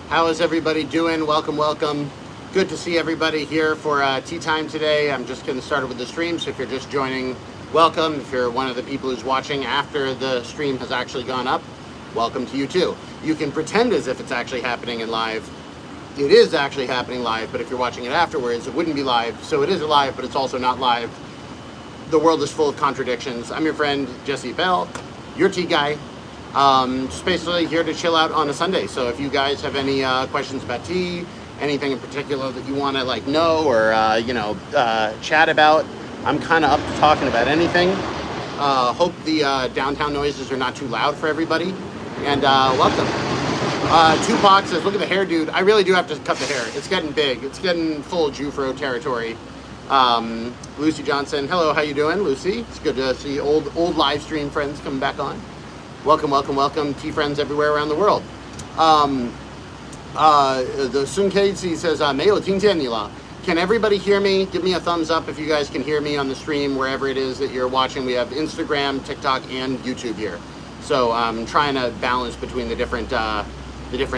How is everybody doing? Welcome, welcome. Good to see everybody here for tea time today. I'm just getting started with the stream, so if you're just joining, welcome. If you're one of the people who's watching after the stream has actually gone up, welcome to you too. You can pretend as if it's actually happening in live. It is actually happening live, but if you're watching it afterwards, it wouldn't be live. So it is live, but it's also not live. The world is full of contradictions. I'm your friend, Jesse Bell, your tea guy. Just basically here to chill out on a Sunday. So if you guys have any questions about tea, anything in particular that you want to know or chat about, I'm kind of up to talking about anything. Hope the downtown noises are not too loud for everybody. And welcome. Teapots says, look at the hair, dude. I really do have to cut the hair. It's getting big. It's getting full Jufro territory. Lucy Johnson, hello, how you doing, Lucy? It's good to see old live stream friends coming back on. Welcome, welcome, welcome, tea friends everywhere around the world. The Sun Casey says, 没有听见你了. Can everybody hear me? Give me a thumbs up if you guys can hear me on the stream, wherever it is that you're watching. We have Instagram, TikTok, and YouTube here. So I'm trying to balance between the different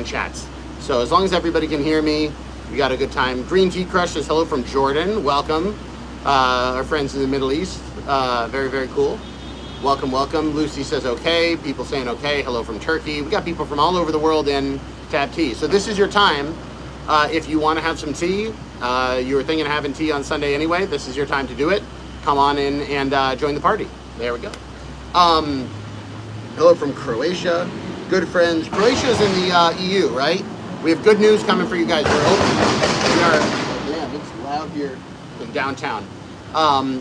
chats. So as long as everybody can hear me, we got a good time. Green Tea Crush says, hello from Jordan. Welcome. Our friends in the Middle East. Very, very cool. Welcome, welcome. Lucy says, okay. People saying, okay. Hello from Turkey. We got people from all over the world in Tab Tea. So this is your time. If you want to have some tea, you were thinking of having tea on Sunday anyway, this is your time to do it. Come on in and join the party. There we go. Hello from Croatia. Good friends. Croatia's in the EU, right? We have good news coming for you guys. We're open. Damn, it's loud here in downtown.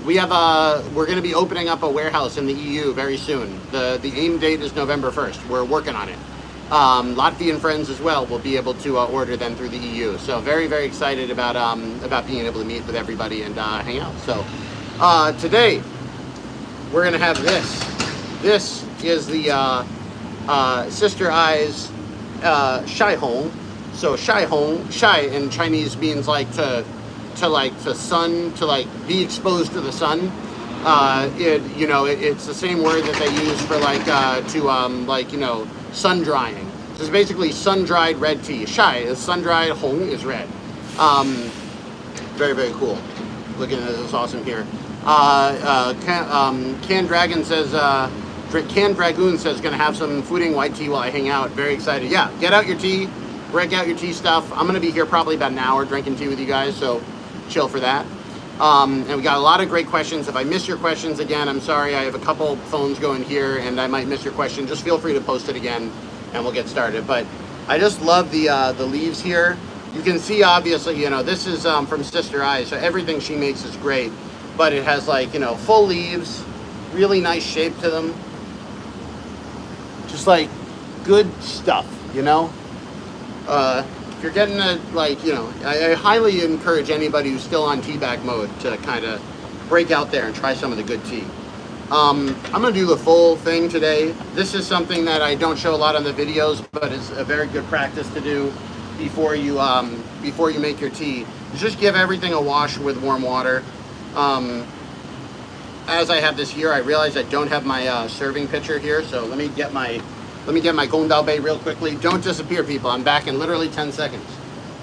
We're going to be opening up a warehouse in the EU very soon. The aim date is November 1st. We're working on it. Latvian friends as well will be able to order them through the EU. So very, very excited about being able to meet with everybody and hang out. So today we're going to have this. This is the Sister Eyes Shai Hong. So Shai Hong, Shai in Chinese means to be exposed to the sun. It's the same word that they use for sun drying. So it's basically sun dried red tea. Shai is sun dried, Hong is red. Very, very cool. Looking at this awesome here. Can Dragoon says gonna have some fooding white tea while I hang out. Very excited. Yeah, get out your tea, break out your tea stuff. I'm gonna be here probably about an hour drinking tea with you guys, so chill for that. And we got a lot of great questions. If I miss your questions again, I'm sorry. I have a couple phones going here and I might miss your question. Just feel free to post it again and we'll get started. But I just love the leaves here. You can see obviously, this is from Sister Eyes, so everything she makes is great. But it has full leaves, really nice shape to them. Just good stuff, If you're getting I highly encourage anybody who's still on tea bag mode to kind of break out there and try some of the good tea. I'm gonna do the full thing today. This is something that I don't show a lot on the videos, but it's a very good practice to do before you make your tea. Just give everything a wash with warm water. As I have this here, I realize I don't have my serving pitcher here, so let me get my Gongdao Bei real quickly. Don't disappear, people. I'm back in literally 10 seconds.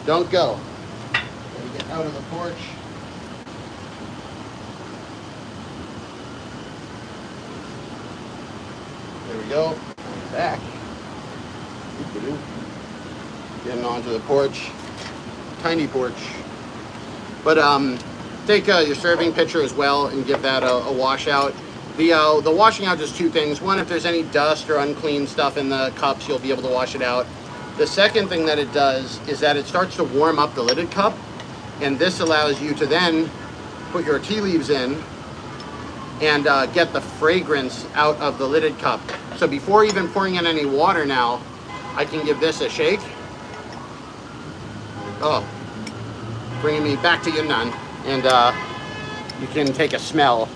Don't go. Let me get out of the porch. There we go. Back. Getting onto the porch. Tiny porch. But take your serving pitcher as well and give that a wash out. The washing out does two things. One, if there's any dust or unclean stuff in the cups, you'll be able to wash it out. The second thing that it does is that it starts to warm up the lidded cup, and this allows you to then put your tea leaves in and get the fragrance out of the lidded cup. So before even pouring in any water now, I can give this a shake. Oh, bringing me back to Yunnan, and you can take a smell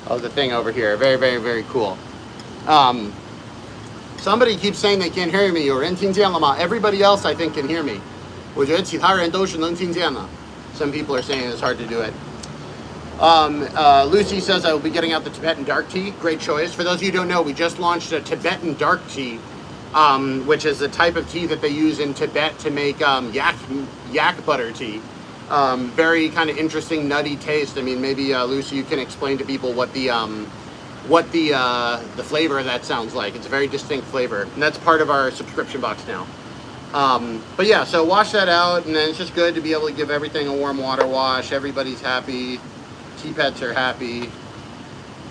of the thing over here. Very, very, very cool. Somebody keeps saying they can't hear me, or 听见了吗? Everybody else I think can hear me. 我觉得其他人都是能听见的. Some people are saying it's hard to do it. Lucy says I will be getting out the Tibetan dark tea. Great choice. For those of you who don't know, we just launched a Tibetan dark tea which is a type of tea that they use in Tibet to make yak butter tea. Very kind of interesting, nutty taste. I mean, maybe Lucy, you can explain to people what the flavor of that sounds like. It's a very distinct flavor, and that's part of our subscription box now. But yeah, so wash that out, and then it's just good to be able to give everything a warm water wash. Everybody's happy. Teapots are happy.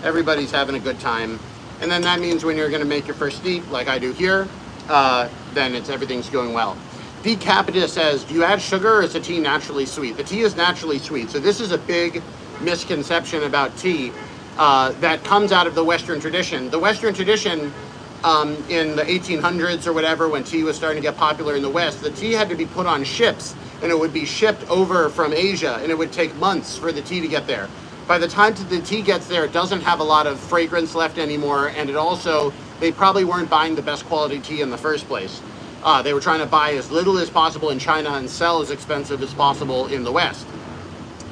Everybody's having a good time. And then that means when you're going to make your first steep, like I do here, then everything's going well. D. Capita says, do you add sugar or is the tea naturally sweet? The tea is naturally sweet. So this is a big misconception about tea that comes out of the Western tradition. The Western tradition in the 1800s or whatever, when tea was starting to get popular in the West, the tea had to be put on ships and it would be shipped over from Asia, and it would take months for the tea to get there. By the time the tea gets there, it doesn't have a lot of fragrance left anymore, and it also, they probably weren't buying the best quality tea in the first place. They were trying to buy as little as possible in China and sell as expensive as possible in the West.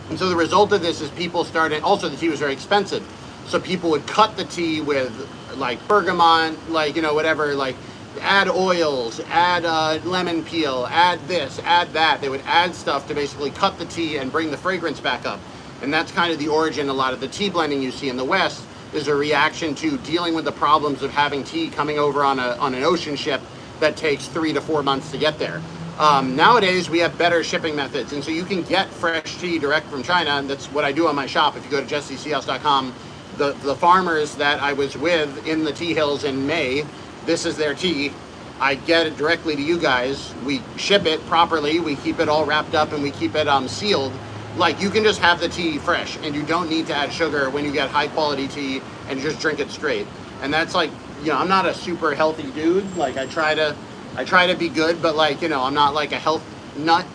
And so the result of this is people started, also the tea was very expensive, so people would cut the tea with like bergamot, like, you know, whatever, like add oils, add lemon peel, add this, add that. They would add stuff to basically cut the tea and bring the fragrance back up. And that's kind of the origin. A lot of the tea blending you see in the West is a reaction to dealing with the problems of having tea coming over on an ocean ship that takes 3 to 4 months to get there. Nowadays, we have better shipping methods, and so you can get fresh tea direct from China, and that's what I do on my shop. If you go to jessieseahouse.com, the farmers that I was with in the tea hills in May, this is their tea. I get it directly to you guys. We ship it properly. We keep it all wrapped up, and we keep it sealed. Like, you can just have the tea fresh, and you don't need to add sugar when you get high quality tea, and just drink it straight. And that's like, you know, I'm not a super healthy dude. Like, I try to be good, but like, you know, I'm not like a health nut.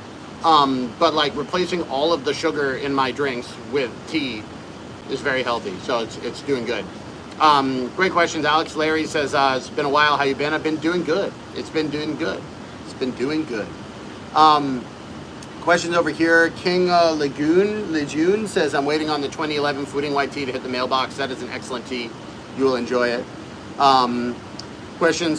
But like replacing all of the sugar in my drinks with tea is very healthy. So it's doing good. Great questions. Alex Larry says, it's been a while. How you been? I've been doing good. It's been doing good. It's been doing good. Questions over here. King Lejeune says, I'm waiting on the 2011 Fooding White Tea to hit the mailbox. That is an excellent tea. You will enjoy it. Questions.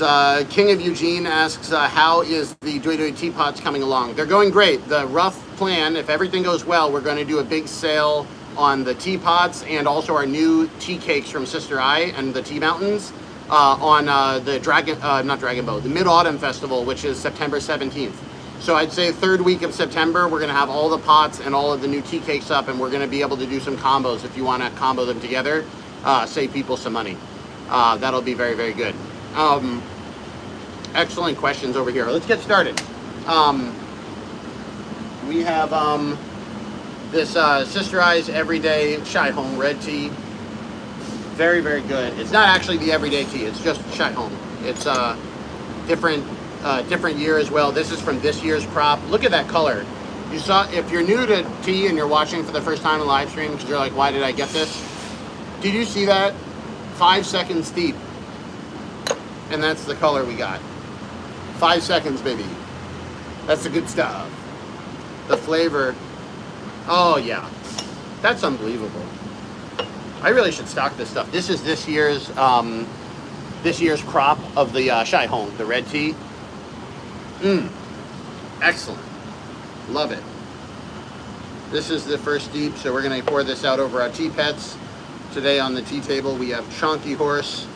King of Eugene asks, how is the Dui Dui Teapots coming along? They're going great. The rough plan, if everything goes well, we're going to do a big sale on the teapots and also our new tea cakes from Sister I and the Tea Mountains on the Mid-Autumn Festival, which is September 17th. So I'd say third week of September, we're going to have all the pots and all of the new tea cakes up, and we're going to be able to do some combos if you want to combo them together, save people some money. That'll be very, very good. Excellent questions over here. Let's get started. We have this Sister I's Everyday Shy Home Red Tea. Very, very good. It's not actually the everyday tea. It's just Shy Home. It's different year as well. This is from this year's crop. Look at that color. You saw, if you're new to tea and you're watching for the first time in live stream because you're like, why did I get this? Did you see that? 5 seconds deep. And that's the color we got. 5 seconds, baby. That's the good stuff. The flavor. Oh yeah. That's unbelievable. I really should stock this stuff. This is this year's crop of the Shy Hong, the red tea. Excellent. Love it. This is the first steep, so we're going to pour this out over our tea pets. Today on the tea table we have Chonky Horse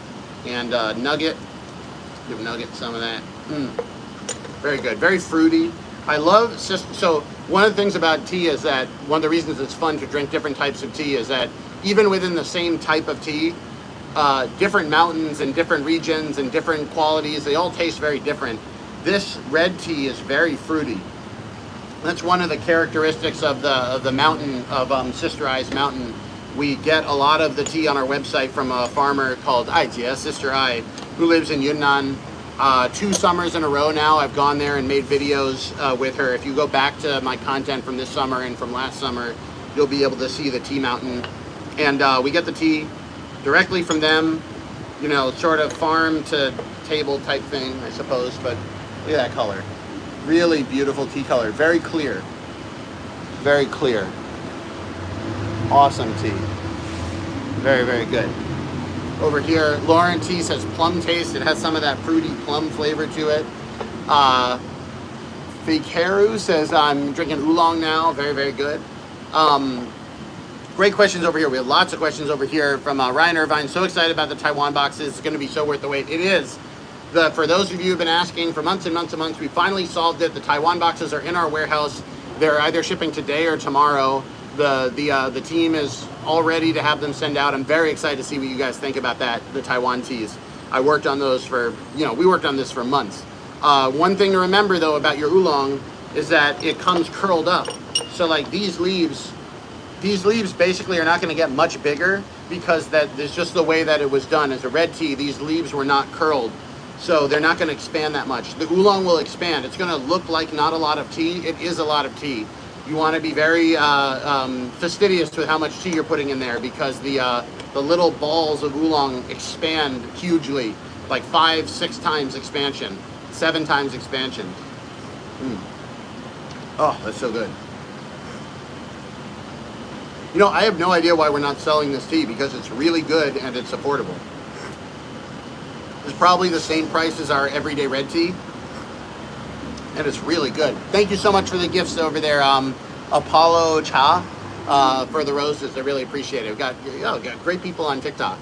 and Nugget. Give Nugget some of that. Very good. Very fruity. I love, so one of the things about tea is that one of the reasons it's fun to drink different types of tea is that even within the same type of tea, different mountains and different regions and different qualities, they all taste very different. This red tea is very fruity. That's one of the characteristics of the mountain, of Sister I's mountain. We get a lot of the tea on our website from a farmer called Aijie, Sister I, who lives in Yunnan. 2 summers in a row now, I've gone there and made videos with her. If you go back to my content from this summer and from last summer, you'll be able to see the tea mountain. And we get the tea directly from them, you know, sort of farm to table type thing, I suppose. But look at that color. Really beautiful tea color. Very clear. Very clear. Awesome tea. Very, very good. Over here, Lauren T says plum taste. It has some of that fruity plum flavor to it. Fikaru says I'm drinking oolong now. Very, very good. Great questions over here. We have lots of questions over here from Ryan Irvine. So excited about the Taiwan boxes. It's going to be so worth the wait. It is. For those of you who've been asking for months and months and months, we finally solved it. The Taiwan boxes are in our warehouse. They're either shipping today or tomorrow. The team is all ready to have them send out. I'm very excited to see what you guys think about that, the Taiwan teas. I worked on those for, we worked on this for months. One thing to remember though about your oolong is that it comes curled up. So like these leaves basically are not going to get much bigger because that is just the way that it was done. As a red tea, these leaves were not curled. So they're not going to expand that much. The oolong will expand. It's going to look like not a lot of tea. It is a lot of tea. You want to be very fastidious with how much tea you're putting in there because the little balls of oolong expand hugely, like 5-6 times expansion, 7 times expansion. Oh, that's so good. I have no idea why we're not selling this tea because it's really good and it's affordable. It's probably the same price as our everyday red tea. And it's really good. Thank you so much for the gifts over there, Apollo Cha, for the roses. I really appreciate it. We've got great people on TikTok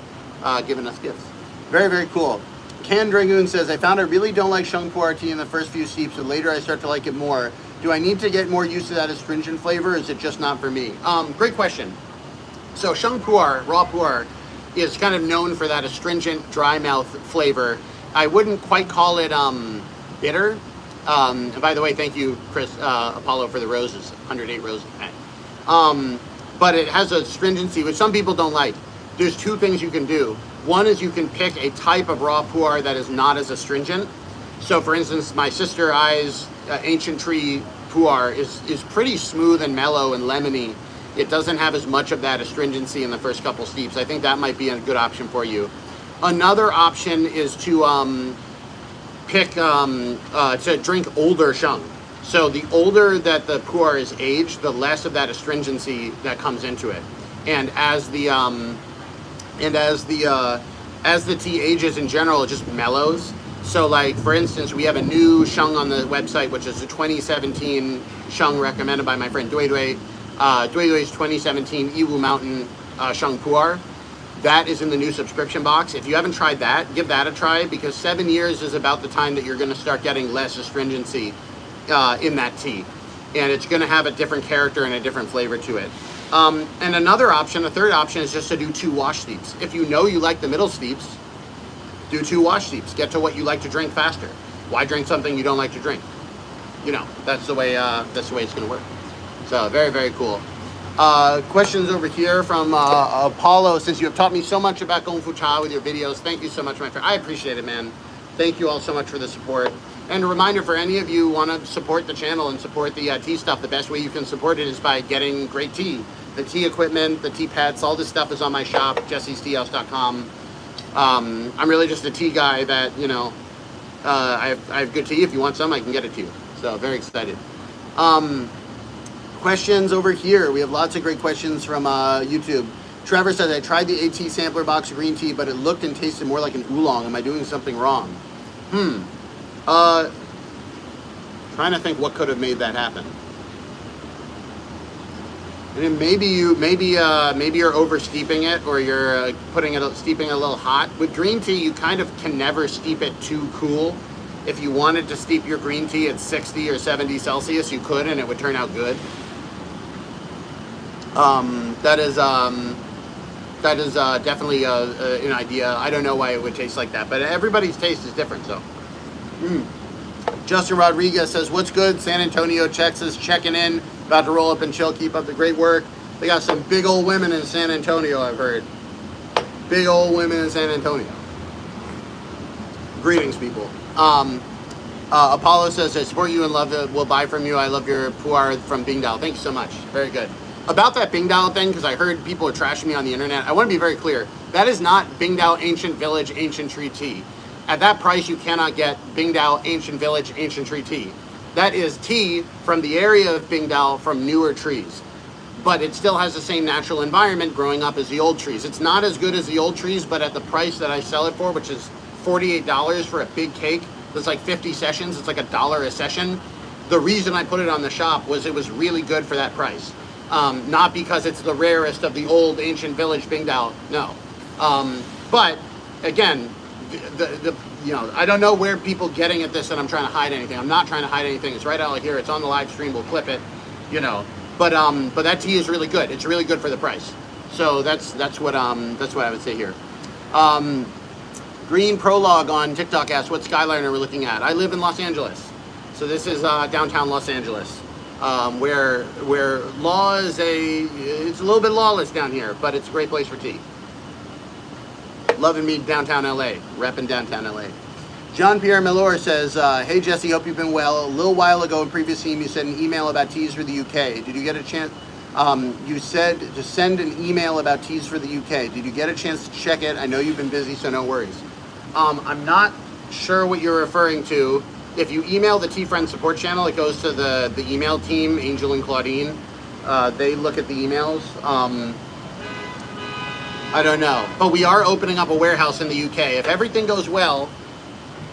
giving us gifts. Very, very cool. Can Dragoon says, I found I really don't like Sheng pu-erh tea in the first few steeps, but later I start to like it more. Do I need to get more used to that astringent flavor, or is it just not for me? Great question. So Sheng pu-erh, raw pu-erh, is kind of known for that astringent, dry mouth flavor. I wouldn't quite call it bitter. And by the way, thank you, Chris, Apollo, for the roses, 108 roses. But it has a stringency, which some people don't like. There's two things you can do. One is you can pick a type of raw pu-erh that is not as astringent. So for instance, my Sister I's Ancient Tree pu-erh is pretty smooth and mellow and lemony. It doesn't have as much of that astringency in the first couple steeps. I think that might be a good option for you. Another option is to pick to drink older Sheng. So the older that the pu-erh is aged, the less of that astringency that comes into it. And as the tea ages in general, it just mellows. So like, for instance, we have a new Sheng on the website, which is the 2017 Sheng recommended by my friend Dui Dui. Dui Dui's 2017 Iwu Mountain Sheng pu-erh. That is in the new subscription box. If you haven't tried that, give that a try, because 7 years is about the time that you're going to start getting less astringency in that tea. And it's going to have a different character and a different flavor to it. And another option, a third option, is just to do 2 wash steeps. If you know you like the middle steeps, do 2 wash steeps. Get to what you like to drink faster. Why drink something you don't like to drink? That's the way it's going to work. So very, very cool. Questions over here from Apollo. Since you have taught me so much about Gong Fu Cha with your videos, thank you so much, my friend. I appreciate it, man. Thank you all so much for the support. And a reminder for any of you who want to support the channel and support the tea stuff, the best way you can support it is by getting great tea. The tea equipment, the tea pets, all this stuff is on my shop, jessesteahouse.com. I'm really just a tea guy that, I have good tea. If you want some, I can get it to you. So very excited. Questions over here. We have lots of great questions from YouTube. Trevor says, I tried the AT sampler box of green tea, but it looked and tasted more like an oolong. Am I doing something wrong? Trying to think what could have made that happen. And maybe you're over steeping it, or you're steeping it a little hot. With green tea, you kind of can never steep it too cool. If you wanted to steep your green tea at 60 or 70 Celsius, you could, and it would turn out good. That is definitely an idea. I don't know why it would taste like that, but everybody's taste is different, so. Justin Rodriguez says, what's good? San Antonio, Texas, checking in. About to roll up and chill. Keep up the great work. They got some big old women in San Antonio, I've heard. Big old women in San Antonio. Greetings, people. Apollo says, I support you and love it. We'll buy from you. I love your pu-erh from Bingdao. Thank you so much. Very good. About that Bingdao thing, because I heard people are trashing me on the internet, I want to be very clear. That is not Bingdao Ancient Village Ancient Tree Tea. At that price, you cannot get Bingdao Ancient Village Ancient Tree Tea. That is tea from the area of Bingdao from newer trees. but it still has the same natural environment growing up as the old trees. It's not as good as the old trees, but at the price that I sell it for, which is $48 for a big cake, that's like 50 sessions, it's like $1 a session. The reason I put it on the shop was it was really good for that price. Not because it's the rarest of the old ancient village Bingdao, no. But again, you know, I don't know where people getting at this and I'm trying to hide anything. I'm not trying to hide anything. It's right out here. It's on the live stream. We'll clip it, you know. But that tea is really good. It's really good for the price. So that's what I would say here. Green Prologue on TikTok asks, what skyline are we looking at? I live in Los Angeles. So this is downtown Los Angeles, where law is it's a little bit lawless down here, but it's a great place for tea. Loving me downtown LA, repping downtown LA. Jean-Pierre Milor says, hey Jesse, hope you've been well. A little while ago in previous team, you sent an email about teas for the UK. Did you get a chance? You said to send an email about teas for the UK. Did you get a chance to check it? I know you've been busy, so no worries. I'm not sure what you're referring to. If you email the Tea Friend support channel, it goes to the email team, Angel and Claudine. They look at the emails. I don't know. But we are opening up a warehouse in the UK. If everything goes well,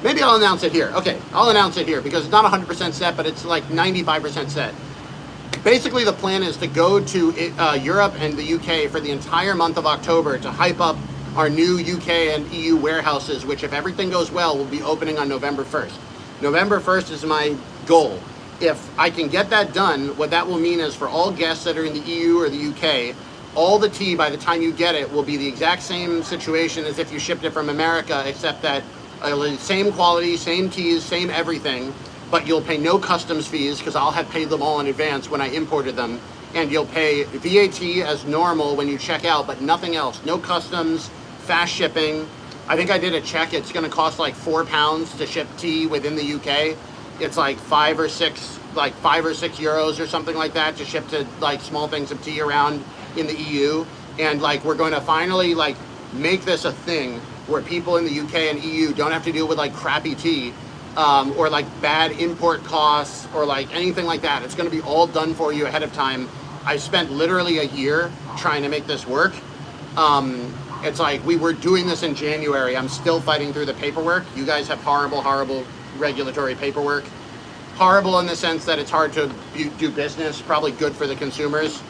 maybe I'll announce it here. Okay, I'll announce it here because it's not 100% set, but it's like 95% set. Basically, the plan is to go to Europe and the UK for the entire month of October to hype up our new UK and EU warehouses, which if everything goes well, will be opening on November 1st. November 1st is my goal. If I can get that done, what that will mean is for all guests that are in the EU or the UK, all the tea by the time you get it will be the exact same situation as if you shipped it from America, except that same quality, same teas, same everything, but you'll pay no customs fees because I'll have paid them all in advance when I imported them, and you'll pay VAT as normal when you check out, but nothing else. No customs, fast shipping. I think I did a check. It's going to cost like £4 to ship tea within the UK. It's like 5 or 6 euros or something like that to ship to like small things of tea around in the EU. And like we're going to finally like make this a thing where people in the UK and EU don't have to deal with like crappy tea or like bad import costs or like anything like that. It's going to be all done for you ahead of time. I spent literally a year trying to make this work. It's like we were doing this in January. I'm still fighting through the paperwork. You guys have horrible regulatory paperwork. Horrible in the sense that it's hard to do business, probably good for the consumers.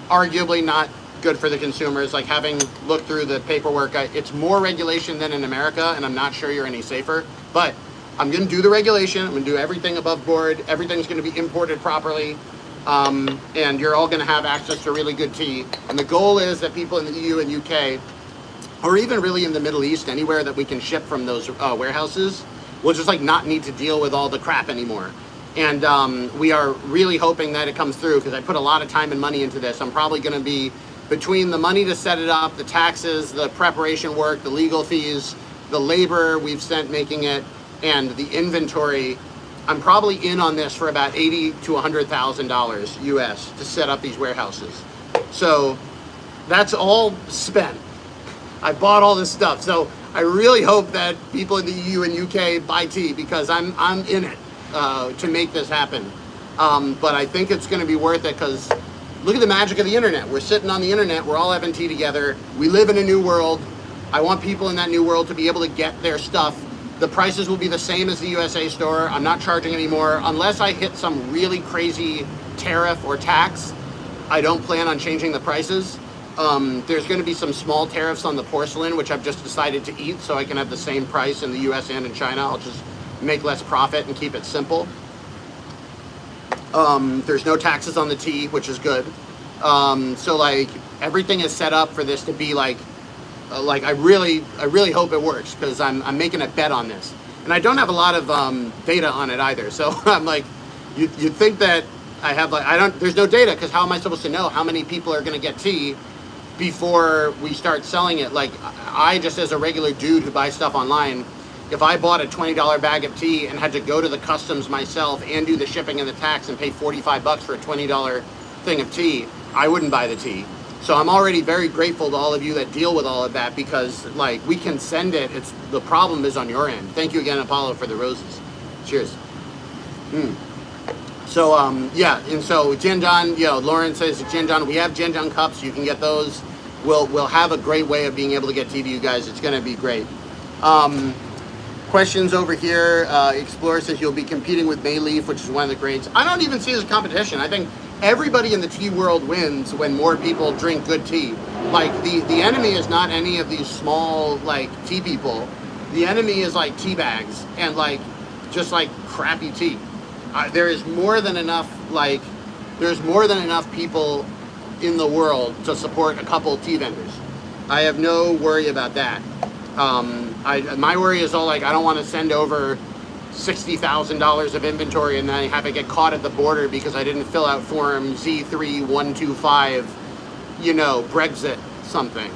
Arguably not good for the consumers. Like having looked through the paperwork, it's more regulation than in America, and I'm not sure you're any safer. But I'm going to do the regulation. I'm going to do everything above board. Everything's going to be imported properly. And you're all going to have access to really good tea. And the goal is that people in the EU and UK, or even really in the Middle East, anywhere that we can ship from those warehouses, will just like not need to deal with all the crap anymore. And we are really hoping that it comes through because I put a lot of time and money into this. I'm probably going to be, between the money to set it up, the taxes, the preparation work, the legal fees, the labor we've spent making it, and the inventory, I'm probably in on this for about $80,000 to $100,000 US to set up these warehouses. So that's all spent. I bought all this stuff. So I really hope that people in the EU and UK buy tea because I'm in it to make this happen. But I think it's going to be worth it because look at the magic of the internet. We're sitting on the internet. We're all having tea together. We live in a new world. I want people in that new world to be able to get their stuff. The prices will be the same as the USA store. I'm not charging anymore. Unless I hit some really crazy tariff or tax, I don't plan on changing the prices. There's going to be some small tariffs on the porcelain, which I've just decided to eat so I can have the same price in the US and in China. I'll just make less profit and keep it simple. There's no taxes on the tea, which is good. So like everything is set up for this to be like I really hope it works because I'm making a bet on this, and I don't have a lot of data on it either. So I'm like, you'd think that I have like there's no data because how am I supposed to know how many people are going to get tea before we start selling it? Like I just as a regular dude who buys stuff online, if I bought a $20 bag of tea and had to go to the customs myself and do the shipping and the tax and pay $45 for a $20 thing of tea, I wouldn't buy the tea. So I'm already very grateful to all of you that deal with all of that because like we can send it. It's the problem is on your end. Thank you again, Apollo, for the roses. Cheers. So yeah, and so Jinjan, Lauren says Jinjan, we have Jinjan cups. You can get those. We'll have a great way of being able to get tea to you guys. It's going to be great. Questions over here. Explorer says you'll be competing with Mayleaf, which is one of the greats. I don't even see it as a competition. I think everybody in the tea world wins when more people drink good tea. Like the enemy is not any of these small like tea people. The enemy is like tea bags and like just like crappy tea. There is more than enough people in the world to support a couple tea vendors. I have no worry about that. My worry is all like I don't want to send over $60,000 of inventory and then have it get caught at the border because I didn't fill out form Z3125, Brexit something.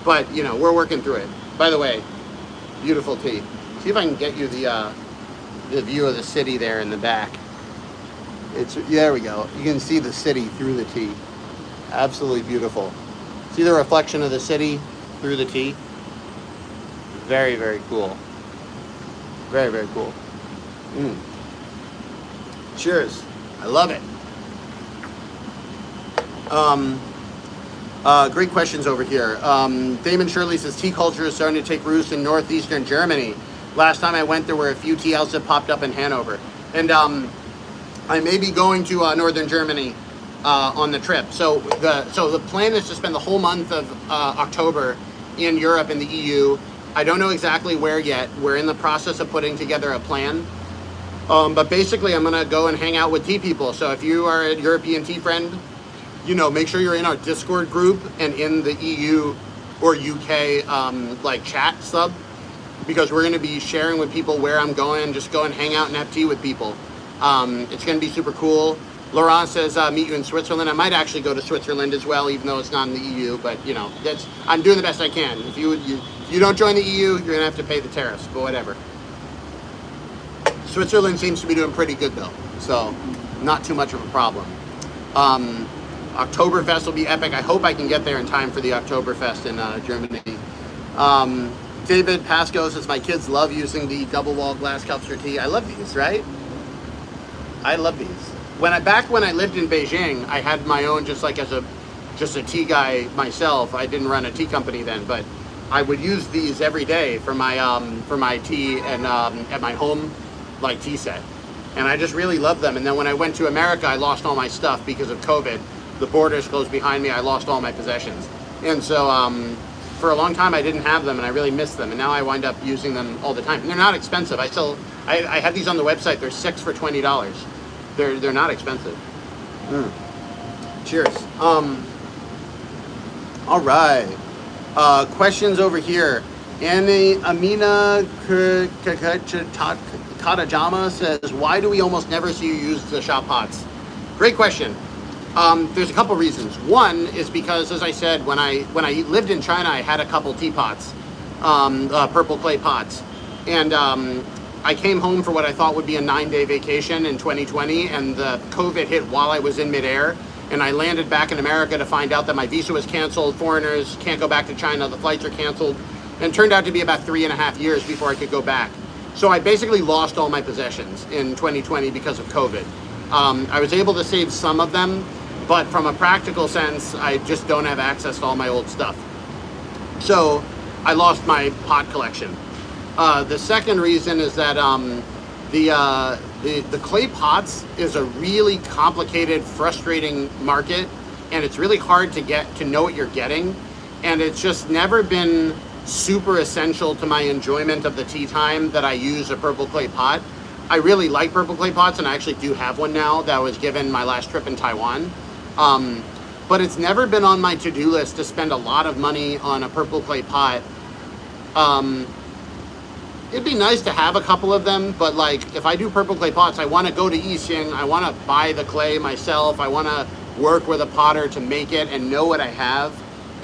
But we're working through it. By the way, beautiful tea. See if I can get you the view of the city there in the back. There we go. You can see the city through the tea. Absolutely beautiful. See the reflection of the city through the tea? Very, very cool. Very, very cool. Cheers. I love it. Great questions over here. Damon Shirley says tea culture is starting to take roots in northeastern Germany. Last time I went, there were a few tea houses that popped up in Hanover. And I may be going to northern Germany on the trip. So the plan is to spend the whole month of October in Europe and the EU. I don't know exactly where yet. We're in the process of putting together a plan. But basically, I'm going to go and hang out with tea people. So if you are a European tea friend, make sure you're in our Discord group and in the EU or UK chat sub, because we're going to be sharing with people where I'm going, just go and hang out and have tea with people. It's going to be super cool. Laurent says, meet you in Switzerland. I might actually go to Switzerland as well, even though it's not in the EU, but I'm doing the best I can. If you don't join the EU, you're going to have to pay the tariffs, but whatever. Switzerland seems to be doing pretty good though, so not too much of a problem. Oktoberfest will be epic. I hope I can get there in time for the Oktoberfest in Germany. David Pasco says, my kids love using the double wall glass cups for tea. I love these, right? I love these. Back when I lived in Beijing, I had my own just a tea guy myself. I didn't run a tea company then, but I would use these every day for my tea and at my home tea set. And I just really love them. And then when I went to America, I lost all my stuff because of COVID. The borders closed behind me. I lost all my possessions. And so for a long time, I didn't have them, and I really missed them. And now I wind up using them all the time. And they're not expensive. I have these on the website. They're 6 for $20. They're not expensive. Cheers. All right. Questions over here. Amina Katajama says, why do we almost never see you use the shop pots? Great question. There's a couple reasons. One is because, as I said, when I lived in China, I had a couple teapots, purple clay pots. And I came home for what I thought would be a 9-day vacation in 2020, and the COVID hit while I was in midair. And I landed back in America to find out that my visa was canceled, foreigners can't go back to China, the flights are canceled. And it turned out to be about 3.5 years before I could go back. So I basically lost all my possessions in 2020 because of COVID. I was able to save some of them, but from a practical sense, I just don't have access to all my old stuff. So I lost my pot collection. The second reason is that the clay pots is a really complicated, frustrating market, and it's really hard to get to know what you're getting, and it's just never been super essential to my enjoyment of the tea time that I use a purple clay pot. I really like purple clay pots, and I actually do have one now that was given my last trip in Taiwan. But it's never been on my to-do list to spend a lot of money on a purple clay pot. It'd be nice to have a couple of them, but if I do purple clay pots, I want to go to Yixing, I want to buy the clay myself, I want to work with a potter to make it and know what I have.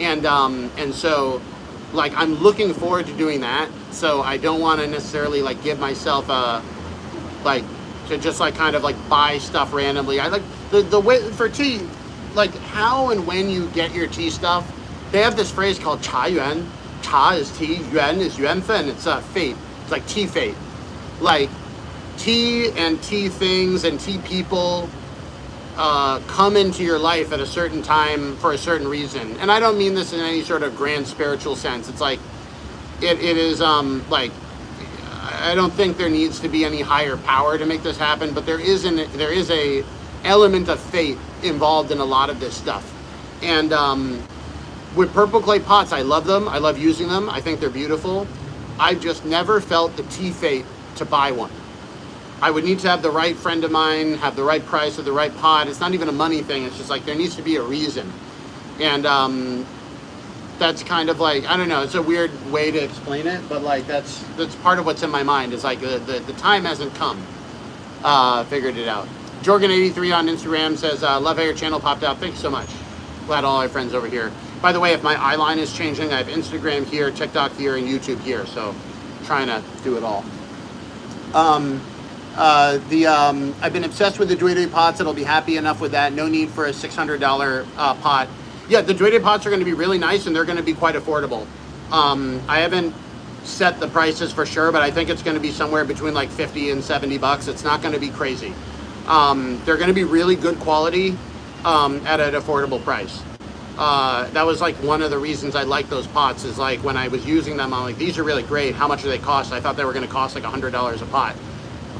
And so I'm looking forward to doing that. So I don't want to necessarily give myself a to just buy stuff randomly. I like the way for tea, how and when you get your tea stuff. They have this phrase called cha yuan. Cha is tea, yuan is yuanfen. It's fate. It's like tea fate. tea and tea things and tea people come into your life at a certain time for a certain reason. And I don't mean this in any sort of grand spiritual sense. It's like, it is like, I don't think there needs to be any higher power to make this happen, but there is a element of fate involved in a lot of this stuff. And with purple clay pots, I love them. I love using them. I think they're beautiful. I've just never felt the tea fate to buy one. I would need to have the right friend of mine, have the right price of the right pot. It's not even a money thing. It's just like there needs to be a reason. And that's kind of like, I don't know, it's a weird way to explain it, but like that's part of what's in my mind. Is like the time hasn't come. Figured it out. Jorgen83 on Instagram says, love how your channel popped out. Thank you so much. Glad all our friends over here. By the way, if my eyeline is changing, I have Instagram here, TikTok here, and YouTube here. So trying to do it all. I've been obsessed with the Dui pots. It'll be happy enough with that. No need for a $600 pot. Yeah, the Dui pots are going to be really nice, and they're going to be quite affordable. I haven't set the prices for sure, but I think it's going to be somewhere between like 50 and 70 bucks. It's not going to be crazy. They're going to be really good quality at an affordable price. That was like one of the reasons I like those pots, is like when I was using them, I'm like, these are really great. How much do they cost? I thought they were going to cost like $100 a pot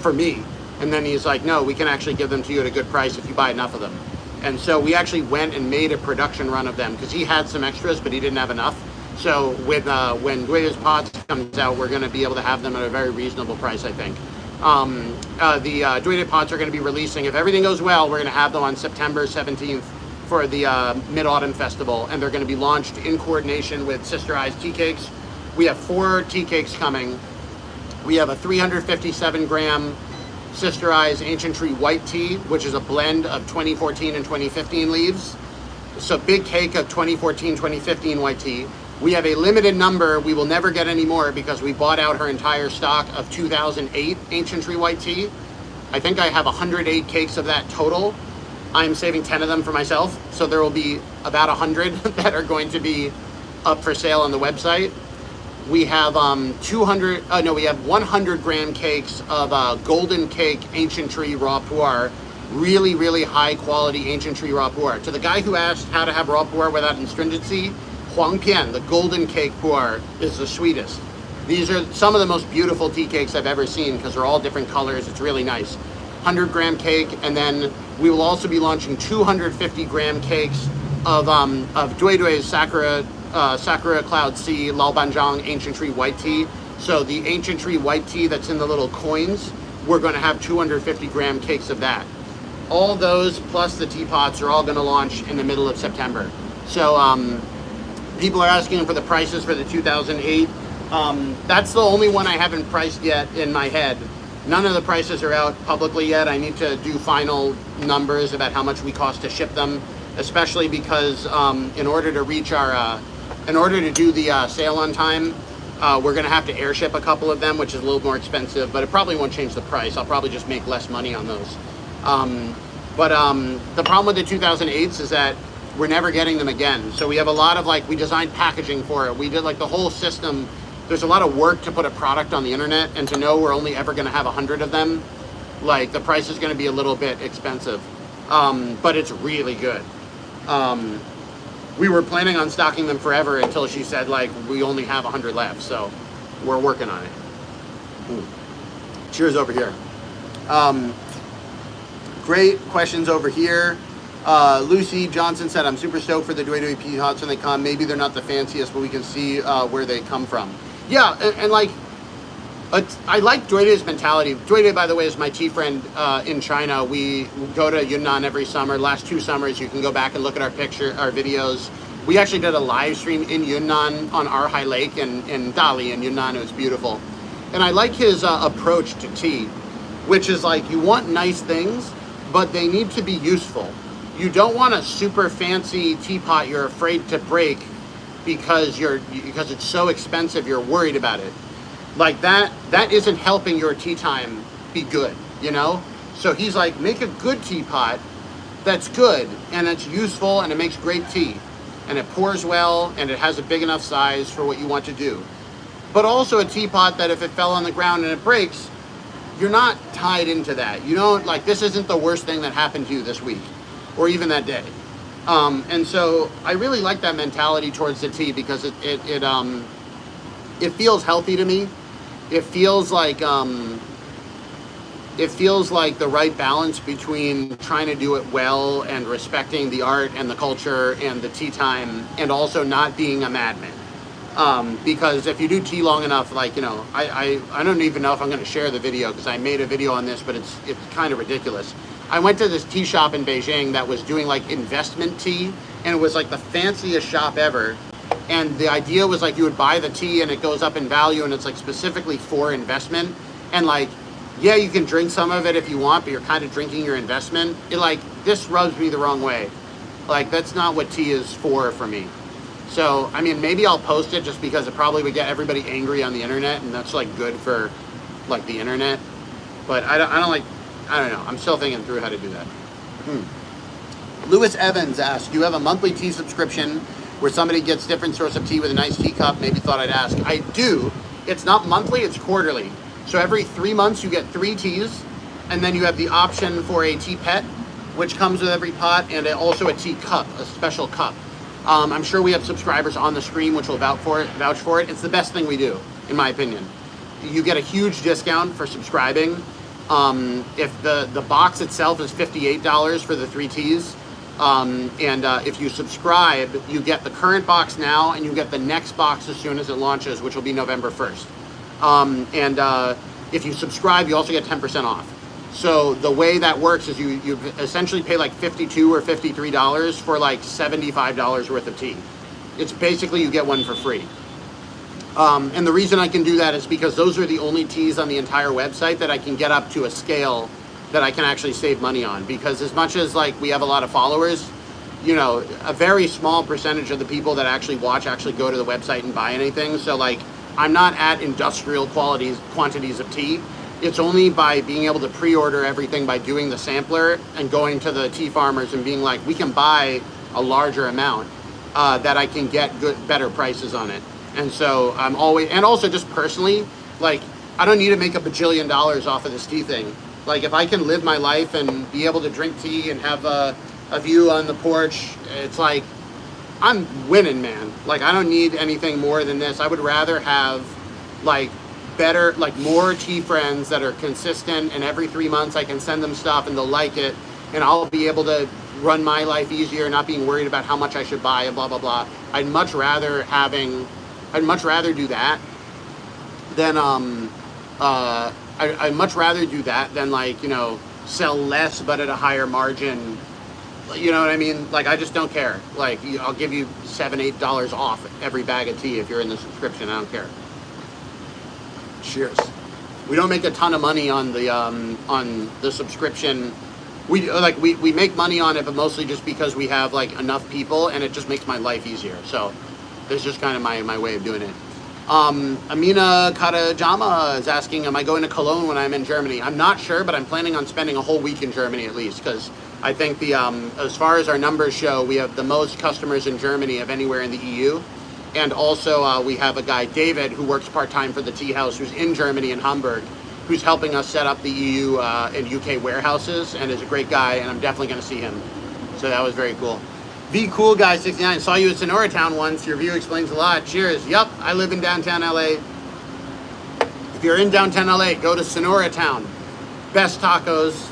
for me. And then he's like, no, we can actually give them to you at a good price if you buy enough of them. And so we actually went and made a production run of them because he had some extras, but he didn't have enough. So with when Due's Pots comes out, we're going to be able to have them at a very reasonable price, I think. The Due Pots are going to be releasing, if everything goes well, we're going to have them on September 17th for the Mid-Autumn Festival, and they're going to be launched in coordination with Sister Eyes Tea Cakes. We have 4 tea cakes coming. We have a 357 gram Sister Eyes Ancient Tree White Tea, which is a blend of 2014 and 2015 leaves. So big cake of 2014, 2015 white tea. We have a limited number. We will never get any more because we bought out her entire stock of 2008 Ancient Tree White Tea. I think I have 108 cakes of that total. I'm saving 10 of them for myself. So there will be about 100 that are going to be up for sale on the website. We have we have 100 gram cakes of Golden Cake Ancient Tree Raw Pu-erh. Really, really high quality Ancient Tree Raw Pu-erh. To the guy who asked how to have raw Pu-erh without astringency, Huang Pian, the Golden Cake Pu-erh, is the sweetest. These are some of the most beautiful tea cakes I've ever seen because they're all different colors. It's really nice. 100 gram cake, and then we will also be launching 250 gram cakes of Dui Dui's Sakura Cloud Sea Lalbanzhang Ancient Tree White Tea. So the Ancient Tree White Tea that's in the little coins, we're going to have 250 gram cakes of that. All those plus the teapots are all going to launch in the middle of September. So people are asking for the prices for the 2008. That's the only one I haven't priced yet in my head. None of the prices are out publicly yet. I need to do final numbers about how much we cost to ship them, especially because in order to reach our, in order to do the sale on time, we're going to have to airship a couple of them, which is a little more expensive, but it probably won't change the price. I'll probably just make less money on those. The problem with the 2008s is that we're never getting them again. So we have a lot of we designed packaging for it. We did the whole system. There's a lot of work to put a product on the internet, and to know we're only ever going to have 100 of them, the price is going to be a little bit expensive. But it's really good. We were planning on stocking them forever until she said we only have 100 left. So we're working on it. Ooh. Cheers over here. Great questions over here. Lucy Johnson said, I'm super stoked for the Dui Dui Teapots when they come. Maybe they're not the fanciest, but we can see where they come from. Yeah, and I like Dui Dui's mentality. Dui Dui, by the way, is my tea friend in China. We go to Yunnan every summer. Last 2 summers, you can go back and look at our videos. We actually did a live stream in Yunnan on Arhai Lake in Dali in Yunnan. It was beautiful. And I like his approach to tea, which is you want nice things, but they need to be useful. You don't want a super fancy teapot you're afraid to break because it's so expensive you're worried about it. That isn't helping your tea time be good, you know? So he's make a good teapot that's good and it's useful and it makes great tea and it pours well and it has a big enough size for what you want to do. But also a teapot that if it fell on the ground and it breaks, you're not tied into that. You don't, like, this isn't the worst thing that happened to you this week or even that day. And so I really like that mentality towards the tea because it feels healthy to me. It feels like the right balance between trying to do it well and respecting the art and the culture and the tea time, and also not being a madman. Because if you do tea long enough, like, you know, I don't even know if I'm going to share the video because I made a video on this, but it's kind of ridiculous. I went to this tea shop in Beijing that was doing like investment tea, and it was like the fanciest shop ever. And the idea was like you would buy the tea and it goes up in value, and it's like specifically for investment. And like, yeah, you can drink some of it if you want, but you're kind of drinking your investment. It, like, this rubs me the wrong way. Like, that's not what tea is for me. So, I mean, maybe I'll post it just because it probably would get everybody angry on the internet, and that's like good for like the internet. But I don't know. I'm still thinking through how to do that. Lewis Evans asked, do you have a monthly tea subscription where somebody gets different sorts of tea with a nice teacup? Maybe thought I'd ask. I do. It's not monthly, it's quarterly. So every 3 months you get 3 teas, and then you have the option for a tea pet, which comes with every pot, and also a tea cup, a special cup. I'm sure we have subscribers on the screen which will vouch for it. It's the best thing we do, in my opinion. You get a huge discount for subscribing. If the box itself is $58 for the 3 teas, and if you subscribe, you get the current box now, and you get the next box as soon as it launches, which will be November 1st. If you subscribe, you also get 10% off. So the way that works is you essentially pay like $52 or $53 for like $75 worth of tea. It's basically you get one for free. And the reason I can do that is because those are the only teas on the entire website that I can get up to a scale that I can actually save money on. Because as much as like we have a lot of followers, you know, a very small percentage of the people that actually watch actually go to the website and buy anything. So like, I'm not at industrial quantities of tea. It's only by being able to pre-order everything by doing the sampler and going to the tea farmers and being like, we can buy a larger amount that I can get better prices on it. And so I'm always, and also just personally, like, I don't need to make a bajillion dollars off of this tea thing. Like, if I can live my life and be able to drink tea and have a view on the porch, it's like, I'm winning, man. Like, I don't need anything more than this. I would rather have like better, like more tea friends that are consistent, and every 3 months I can send them stuff and they'll like it, and I'll be able to run my life easier, not being worried about how much I should buy and blah, blah, blah. I'd much rather do that than, I'd much rather do that than, like, you know, sell less but at a higher margin. You know what I mean? Like, I just don't care. Like, I'll give you $7, $8 off every bag of tea if you're in the subscription. I don't care. Cheers. We don't make a ton of money on the subscription. We make money on it, but mostly just because we have like enough people, and it just makes my life easier. So that's just kind of my way of doing it. Amina Karajama is asking, am I going to Cologne when I'm in Germany? I'm not sure, but I'm planning on spending a whole week in Germany at least, because I think as far as our numbers show, we have the most customers in Germany of anywhere in the EU. And also we have a guy, David, who works part-time for the Tea House, who's in Germany, in Hamburg, who's helping us set up the EU and UK warehouses, and is a great guy, and I'm definitely going to see him. So that was very cool. V Cool Guy 69, saw you at Sonora Town once. Your view explains a lot. Cheers. Yup, I live in downtown LA. If you're in downtown LA, go to Sonora Town. Best tacos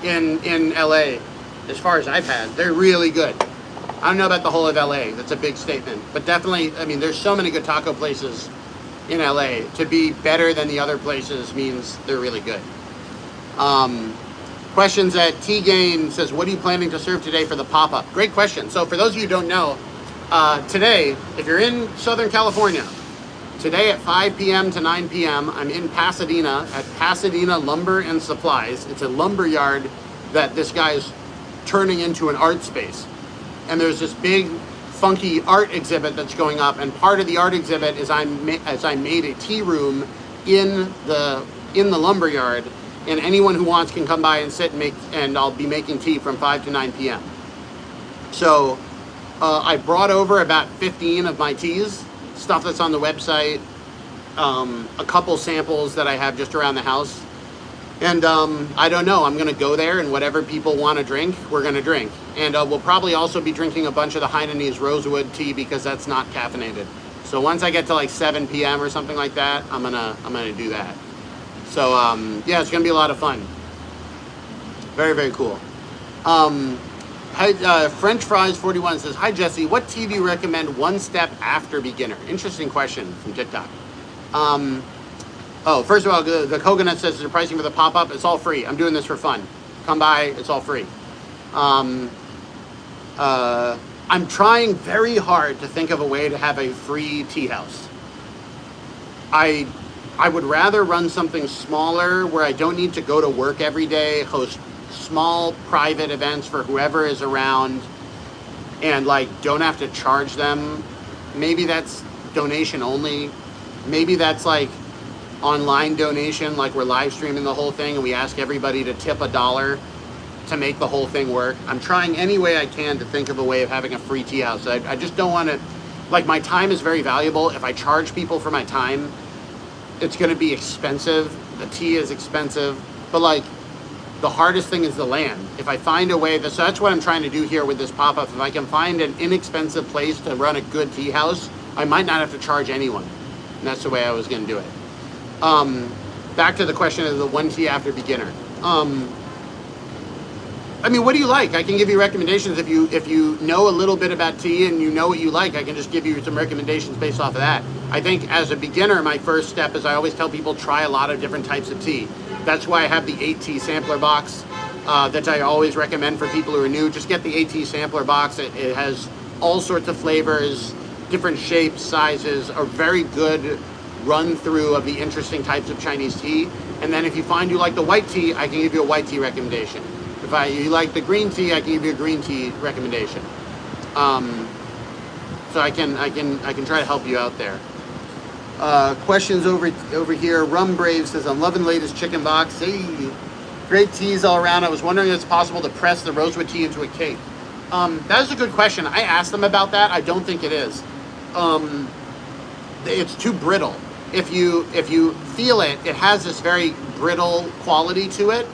in LA, as far as I've had. They're really good. I don't know about the whole of LA. That's a big statement. But definitely, I mean, there's so many good taco places in LA. To be better than the other places means they're really good. Questions at T-Gain says, what are you planning to serve today for the pop-up? Great question. So for those of you who don't know, today, if you're in Southern California, today at 5 p.m. to 9 p.m., I'm in Pasadena at Pasadena Lumber and Supplies. It's a lumber yard that this guy is turning into an art space. And there's this big, funky art exhibit that's going up. And part of the art exhibit is I made a tea room in the lumber yard. And anyone who wants can come by and sit and and I'll be making tea from 5 to 9 p.m. So I brought over about 15 of my teas, stuff that's on the website, a couple samples that I have just around the house. And I don't know, I'm going to go there, and whatever people want to drink, we're going to drink. And we'll probably also be drinking a bunch of the Hainanese rosewood tea, because that's not caffeinated. So once I get to like 7 p.m. or something like that, I'm gonna do that. So yeah, it's gonna be a lot of fun. Very, very cool. Hi, French Fries 41 says, "Hi Jesse, what tea do you recommend one step after beginner?" Interesting question from TikTok. Oh, first of all, the coconut says the pricing for the pop-up, it's all free. I'm doing this for fun. Come by, it's all free. I'm trying very hard to think of a way to have a free tea house. I would rather run something smaller where I don't need to go to work every day, host small private events for whoever is around, and like don't have to charge them. Maybe that's donation only. Maybe that's like online donation, like we're live streaming the whole thing and we ask everybody to tip $1 to make the whole thing work. I'm trying any way I can to think of a way of having a free tea house. I just don't want to, like, my time is very valuable. If I charge people for my time, it's going to be expensive. The tea is expensive, but like the hardest thing is the land. If I find a way so that's what I'm trying to do here with this pop-up. If I can find an inexpensive place to run a good tea house, I might not have to charge anyone. And that's the way I was going to do it. Back to the question of the one tea after beginner. I mean, what do you like? I can give you recommendations. If you know a little bit about tea and you know what you like, I can just give you some recommendations based off of that. I think as a beginner, my first step is I always tell people try a lot of different types of tea. That's why I have the 8 tea sampler box that I always recommend for people who are new. Just get the 8 tea sampler box. It has all sorts of flavors, different shapes, sizes, a very good run through of the interesting types of Chinese tea. And then if you find you like the white tea, I can give you a white tea recommendation. If you like the green tea, I can give you a green tea recommendation. So I can try to help you out there. Questions over here. Rum Brave says, "I'm loving the latest chicken box. Hey, great teas all around. I was wondering if it's possible to press the rosewood tea into a cake." That is a good question. I asked them about that. I don't think it is. It's too brittle. If you feel it, it has this very brittle quality to it.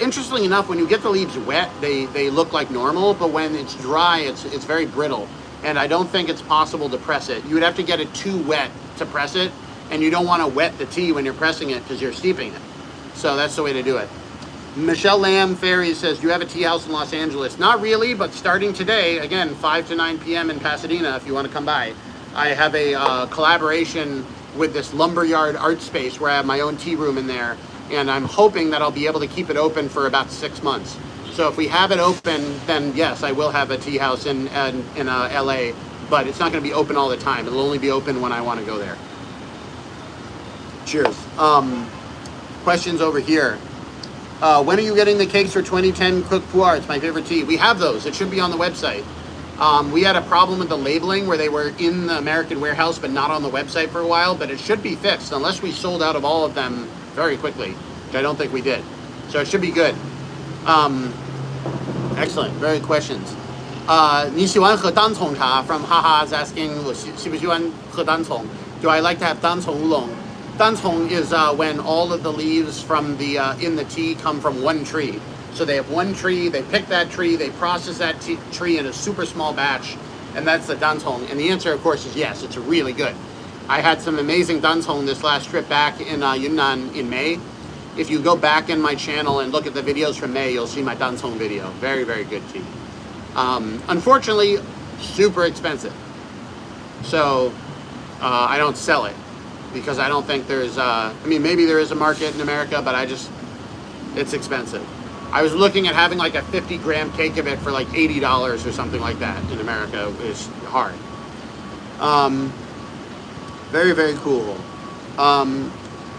Interestingly enough, when you get the leaves wet, they look like normal, but when it's dry, it's very brittle. And I don't think it's possible to press it. You would have to get it too wet to press it, and you don't want to wet the tea when you're pressing it because you're steeping it. So that's the way to do it. Michelle Lamb Ferry says, "Do you have a tea house in Los Angeles?" Not really, but starting today, again, 5 to 9 p.m. in Pasadena, if you want to come by. I have a collaboration with this lumberyard art space where I have my own tea room in there, and I'm hoping that I'll be able to keep it open for about 6 months. So if we have it open, then yes, I will have a tea house in LA, but it's not going to be open all the time. It'll only be open when I want to go there. Cheers. Questions over here. When are you getting the cakes for 2010 cooked pu-erh? It's my favorite tea. We have those. It should be on the website. We had a problem with the labeling where they were in the American warehouse but not on the website for a while, but it should be fixed unless we sold out of all of them very quickly, which I don't think we did. So it should be good. Excellent. Very good questions. 你喜欢喝单丛茶 from Haha is asking, 我喜不喜欢喝单丛? Do I like to have 单丛乌龙? Dancong is when all of the leaves from the in the tea come from one tree. So they have one tree, they pick that tree, they process that tree in a super small batch, and that's the dancong. And the answer, of course, is yes, it's really good. I had some amazing dancong this last trip back in Yunnan in May. If you go back in my channel and look at the videos from May, you'll see my dancong video. Very, very good tea. Unfortunately, super expensive. So I don't sell it because I don't think there's, I mean, maybe there is a market in America, but it's expensive. I was looking at having like a 50-gram cake of it for like $80 or something like that in America. It's hard. Very, very cool.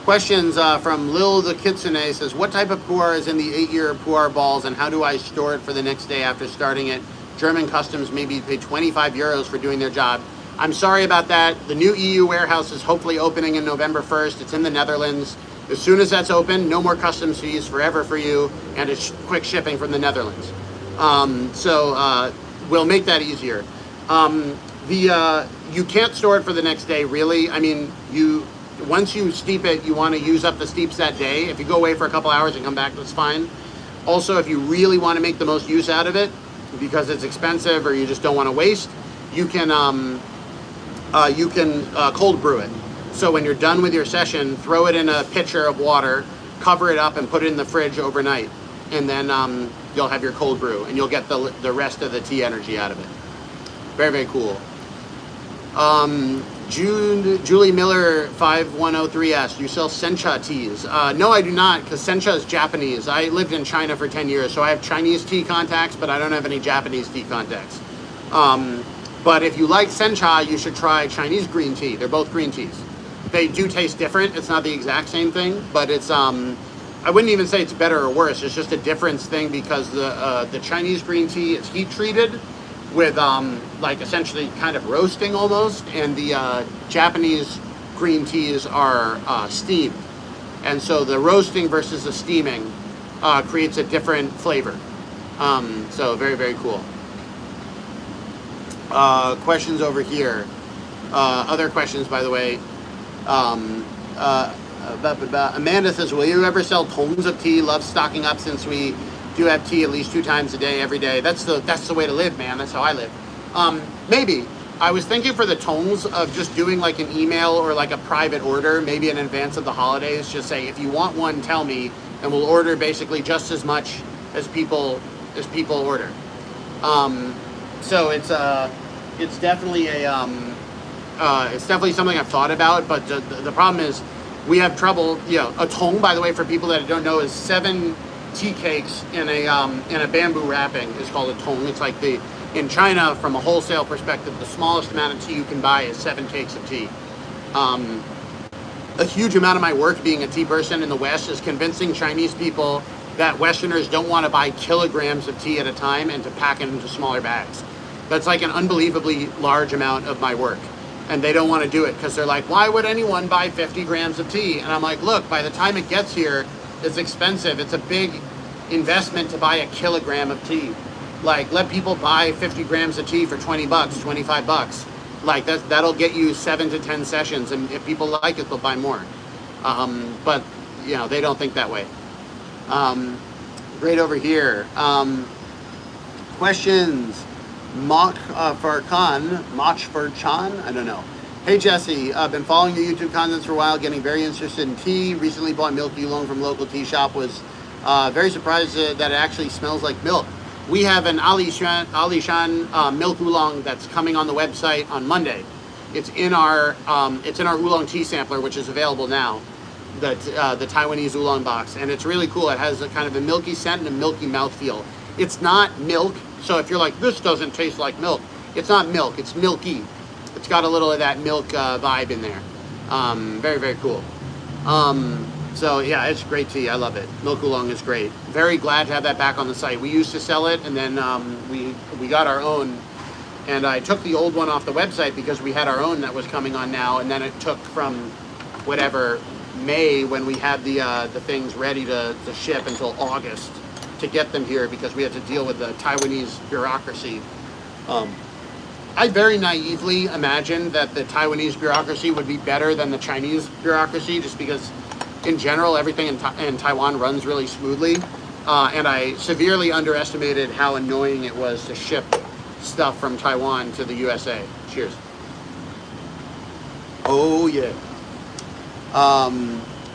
Questions from Lil the Kitsune says, what type of pu-erh is in the 8-year pu-erh balls and how do I store it for the next day after starting it? German customs maybe pay 25 euros for doing their job. I'm sorry about that. The new EU warehouse is hopefully opening in November 1st. It's in the Netherlands. As soon as that's open, no more customs fees forever for you, and it's quick shipping from the Netherlands. So we'll make that easier. You can't store it for the next day, really. I mean, once you steep it, you want to use up the steeps that day. If you go away for a couple hours and come back, that's fine. Also, if you really want to make the most use out of it, because it's expensive or you just don't want to waste, you can cold brew it. So when you're done with your session, throw it in a pitcher of water, cover it up, and put it in the fridge overnight. And then you'll have your cold brew, and you'll get the rest of the tea energy out of it. Very, very cool. Julie Miller 5103 asked, do you sell sencha teas? No, I do not, because sencha is Japanese. I lived in China for 10 years, so I have Chinese tea contacts, but I don't have any Japanese tea contacts. But if you like sencha, you should try Chinese green tea. They're both green teas. They do taste different. It's not the exact same thing, but it's I wouldn't even say it's better or worse. It's just a difference thing, because the Chinese green tea is heat treated with like essentially kind of roasting almost, and the Japanese green teas are steamed, and so the roasting versus the steaming creates a different flavor. So very, very cool. Questions over here. Other questions, by the way. Amanda says, will you ever sell tons of tea? Love stocking up, since we do have tea at least 2 times a day, every day. That's the way to live, man. That's how I live. Maybe. I was thinking for the tones of just doing like an email or like a private order, maybe in advance of the holidays. Just say, if you want one, tell me, and we'll order basically just as much as people order. So it's definitely it's definitely something I've thought about, but the problem is we have trouble. A tong, by the way, for people that don't know, is 7 tea cakes in a bamboo wrapping is called a tong. It's like in China, from a wholesale perspective, the smallest amount of tea you can buy is 7 cakes of tea. A huge amount of my work being a tea person in the West is convincing Chinese people that Westerners don't want to buy kilograms of tea at a time and to pack it into smaller bags. That's like an unbelievably large amount of my work. And they don't want to do it because they're like, why would anyone buy 50 grams of tea? And I'm like, look, by the time it gets here, it's expensive. It's a big investment to buy a kilogram of tea. Like, let people buy 50 grams of tea for 20 bucks, 25 bucks. Like, that'll get you 7 to 10 sessions. And if people like it, they'll buy more. But, they don't think that way. Great over here. Questions. Mach for Chan, I don't know. Hey Jesse, I've been following the YouTube contents for a while, getting very interested in tea. Recently bought milk oolong from local tea shop. Was very surprised that it actually smells like milk. We have an Alishan milk oolong that's coming on the website on Monday. It's in our oolong tea sampler, which is available now. The Taiwanese oolong box, and it's really cool. It has a kind of a milky scent and a milky mouthfeel. It's not milk. So if you're like, this doesn't taste like milk, it's not milk, it's milky. It's got a little of that milk vibe in there. Very, very cool. So yeah, it's great tea. I love it. Milk oolong is great. Very glad to have that back on the site. We used to sell it, and then we got our own. And I took the old one off the website because we had our own that was coming on now. And then it took from whatever May, when we had the things ready to ship, until August to get them here, because we had to deal with the Taiwanese bureaucracy. I very naively imagined that the Taiwanese bureaucracy would be better than the Chinese bureaucracy, just because in general everything in Taiwan runs really smoothly, and I severely underestimated how annoying it was to ship stuff from Taiwan to the USA. Cheers. Oh yeah.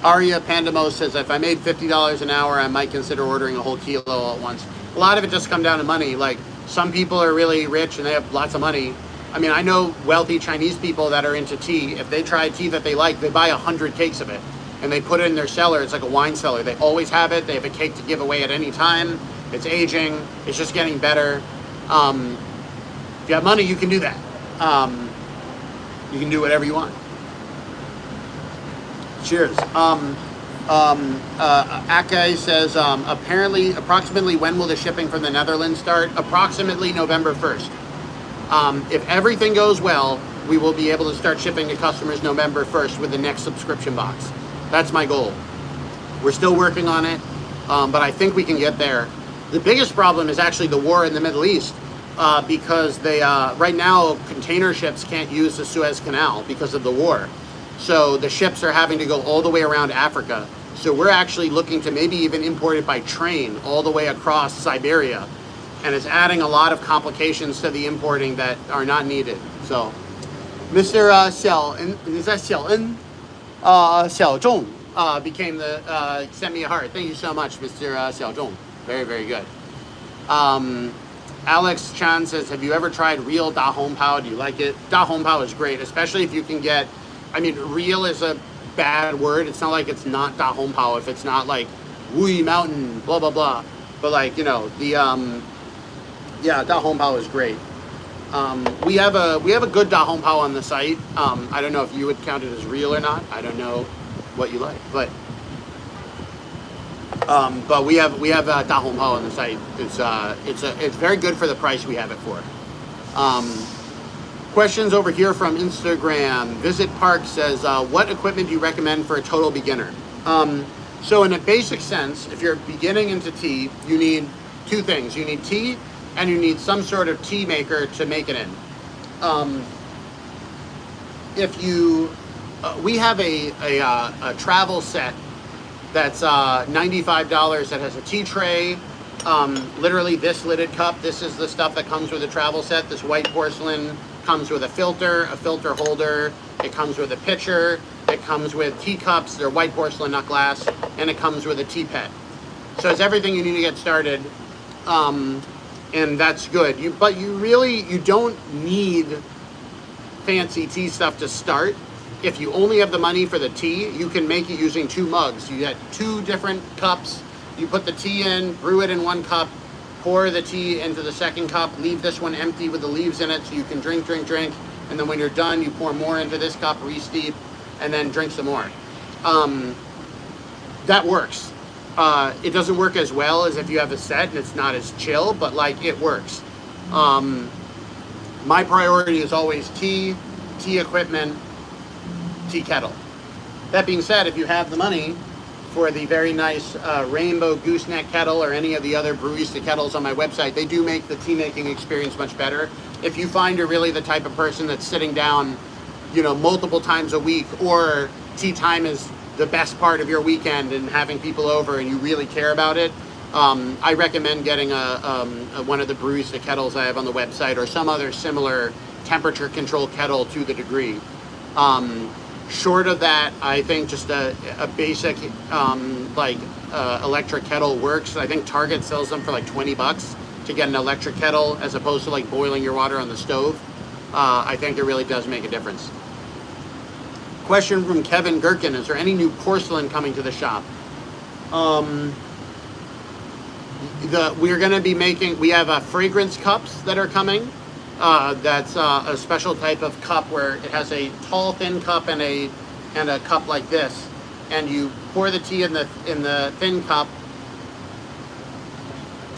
Aria Pandamo says, if I made $50 an hour, I might consider ordering a whole kilo all at once. A lot of it just comes down to money. Like, some people are really rich and they have lots of money. I mean, I know wealthy Chinese people that are into tea. If they try tea that they like, they buy 100 cakes of it and they put it in their cellar. It's like a wine cellar. They always have it. They have a cake to give away at any time. It's aging. It's just getting better. If you have money, you can do that. You can do whatever you want. Cheers. Akai says, approximately when will the shipping from the Netherlands start? Approximately November 1st. If everything goes well, we will be able to start shipping to customers November 1st with the next subscription box. That's my goal. We're still working on it, but I think we can get there. The biggest problem is actually the war in the Middle East, because right now container ships can't use the Suez Canal because of the war. So the ships are having to go all the way around Africa. So we're actually looking to maybe even import it by train all the way across Siberia. And it's adding a lot of complications to the importing that are not needed. So Mr. Xiao, is that Xiao Xiao Zhong became the, sent me a heart. Thank you so much, Mr. Xiao Zhong. Very, very good. Alex Chan says, have you ever tried real Da Hong Pao? Do you like it? Da Hong Pao is great, especially if you can get, I mean, real is a bad word. It's not like it's not Da Hong Pao if it's not like Wui Mountain, blah, blah, blah. But like, you know, the, yeah, Da Hong Pao is great. We have a good Da Hong Pao on the site. I don't know if you would count it as real or not. I don't know what you like, but we have Da Hong Pao on the site. It's very good for the price we have it for. Questions over here from Instagram. Visit Park says, what equipment do you recommend for a total beginner? So in a basic sense, if you're beginning into tea, you need two things. You need tea and you need some sort of tea maker to make it in. If you, we have a travel set that's $95 that has a tea tray, literally this lidded cup. This is the stuff that comes with a travel set. This white porcelain comes with a filter holder. It comes with a pitcher. It comes with teacups. They're white porcelain, not glass. And it comes with a tea pet. So it's everything you need to get started. And that's good. But you don't need fancy tea stuff to start. If you only have the money for the tea, you can make it using two mugs. You get two different cups. You put the tea in, brew it in one cup, pour the tea into the second cup, leave this one empty with the leaves in it so you can drink. And then when you're done, you pour more into this cup, re-steep, and then drink some more. That works. It doesn't work as well as if you have a set and it's not as chill, but like it works. My priority is always tea equipment, tea kettle. That being said, if you have the money for the very nice rainbow gooseneck kettle or any of the other Brewista kettles on my website, they do make the tea making experience much better. If you find you're really the type of person that's sitting down, you know, multiple times a week, or tea time is the best part of your weekend and having people over and you really care about it, I recommend getting one of the Brewista kettles I have on the website or some other similar temperature control kettle to the degree. Short of that, I think just a basic electric kettle works. I think Target sells them for like 20 bucks to get an electric kettle as opposed to like boiling your water on the stove. I think it really does make a difference. Question from Kevin Gherkin, is there any new porcelain coming to the shop? We're going to be making, we have fragrance cups that are coming. That's a special type of cup where it has a tall, thin cup and a cup like this. And you pour the tea in the thin cup.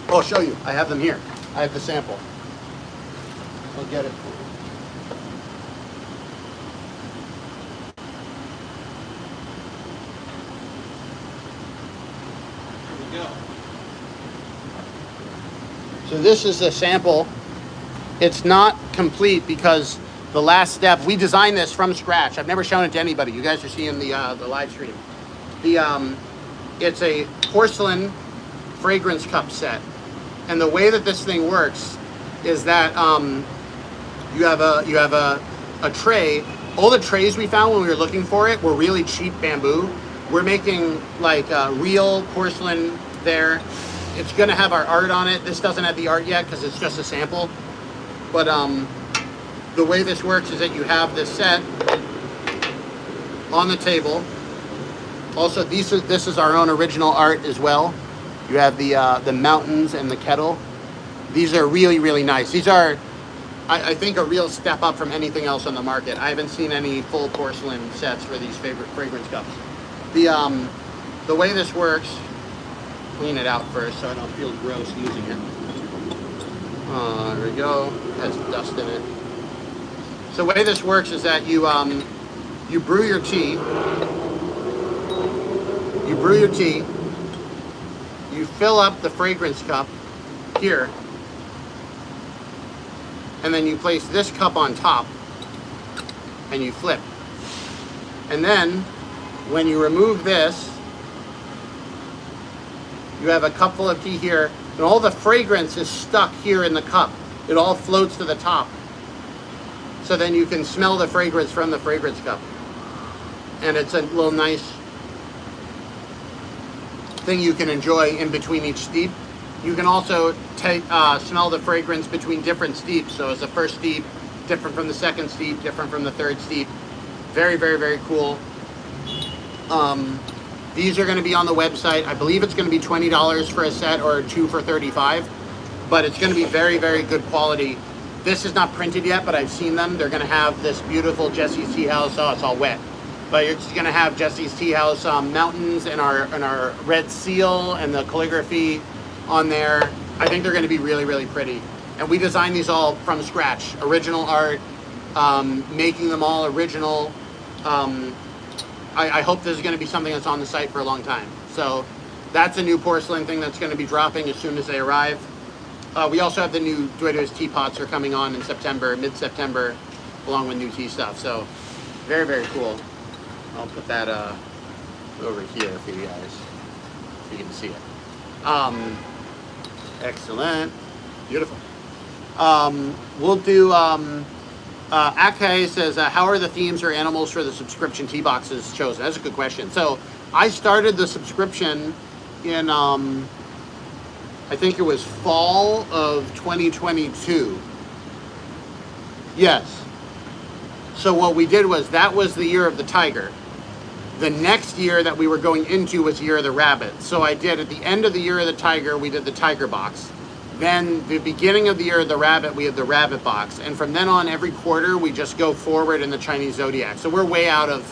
I'll show you. I have them here. I have the sample. I'll get it. So this is a sample. It's not complete because the last step, we designed this from scratch. I've never shown it to anybody. You guys are seeing the live stream. It's a porcelain fragrance cup set. And the way that this thing works is that you have a tray. All the trays we found when we were looking for it were really cheap bamboo. We're making like real porcelain there. It's gonna have our art on it. This doesn't have the art yet because it's just a sample. But the way this works is that you have this set on the table. Also, this is our own original art as well. You have the mountains and the kettle. These are really, really nice. These are, I think, a real step up from anything else on the market. I haven't seen any full porcelain sets for these favorite fragrance cups. The way this works, clean it out first so I don't feel gross using it. There we go. It has dust in it. So the way this works is that you brew your tea. You brew your tea. You fill up the fragrance cup here. And then you place this cup on top. And you flip. And then when you remove this, you have a cupful of tea here, and all the fragrance is stuck here in the cup. It all floats to the top. So then you can smell the fragrance from the fragrance cup. And it's a little nice thing you can enjoy in between each steep. You can also smell the fragrance between different steeps. So as the first steep, different from the second steep, different from the third steep. Very, very, very cool. These are going to be on the website. I believe it's going to be $20 for a set or 2 for $35, but it's going to be very, very good quality. This is not printed yet, but I've seen them. They're going to have this beautiful Jesse's Tea House. Oh, it's all wet. But it's going to have Jesse's Tea House mountains and our red seal and the calligraphy on there. I think they're going to be really, really pretty. And we designed these all from scratch. Original art, making them all original. I hope this is going to be something that's on the site for a long time. So that's a new porcelain thing that's going to be dropping as soon as they arrive. We also have the new Teapots teapots are coming on in September, mid-September, along with new tea stuff. So very, very cool. I'll put that over here for you guys, so you can see it. Excellent. Beautiful. We'll do... Akai says, how are the themes or animals for the subscription tea boxes chosen? That's a good question. So I started the subscription in, I think it was fall of 2022. Yes. So what we did was, that was the year of the tiger. The next year that we were going into was the year of the rabbit. So I did, at the end of the year of the tiger, we did the tiger box. Then the beginning of the year of the rabbit, we have the rabbit box. And from then on, every quarter, we just go forward in the Chinese zodiac. So we're way out of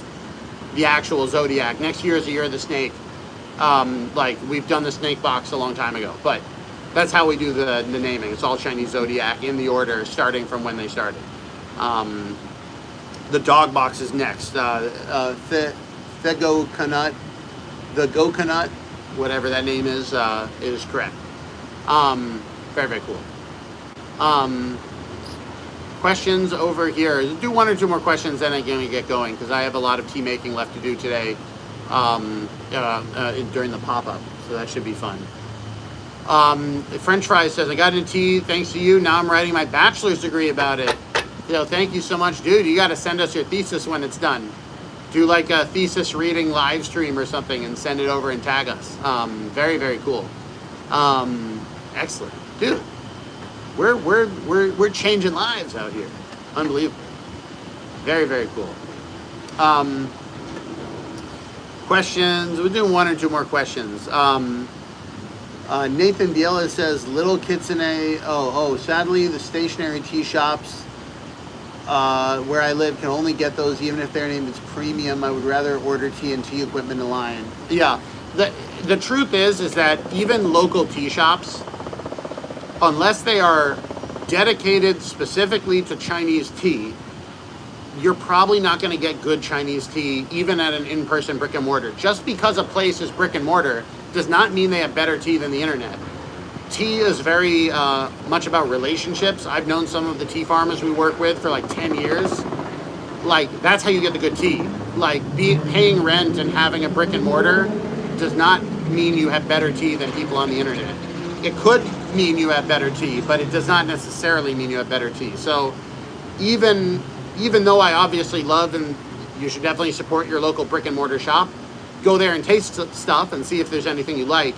the actual zodiac. Next year is the year of the snake. Like, we've done the snake box a long time ago. But that's how we do the naming. It's all Chinese zodiac in the order, starting from when they started. The dog box is next. The Gokanut, whatever that name is correct. Very, very cool. Questions over here. Do 1 or 2 more questions, then I'm going to get going, because I have a lot of tea making left to do today during the pop-up, so that should be fun. French Fries says, I got into tea thanks to you. Now I'm writing my bachelor's degree about it. So thank you so much, dude. You got to send us your thesis when it's done. Do like a thesis reading live stream or something and send it over and tag us. Very, very cool. Excellent, dude. We're changing lives out here. Unbelievable. Very, very cool. Questions. We're doing 1 or 2 more questions. Nathan Biela says, Little Kitsune. Sadly, the stationary tea shops where I live can only get those even if their name is premium. I would rather order tea and tea equipment in line. Yeah. The truth is that even local tea shops, unless they are dedicated specifically to Chinese tea, you're probably not going to get good Chinese tea even at an in-person brick and mortar. Just because a place is brick and mortar does not mean they have better tea than the internet. Tea is very much about relationships. I've known some of the tea farmers we work with for like 10 years. Like, that's how you get the good tea. Like, paying rent and having a brick and mortar does not mean you have better tea than people on the internet. It could mean you have better tea, but it does not necessarily mean you have better tea. So even though I obviously love, and you should definitely support your local brick and mortar shop, go there and taste stuff and see if there's anything you like.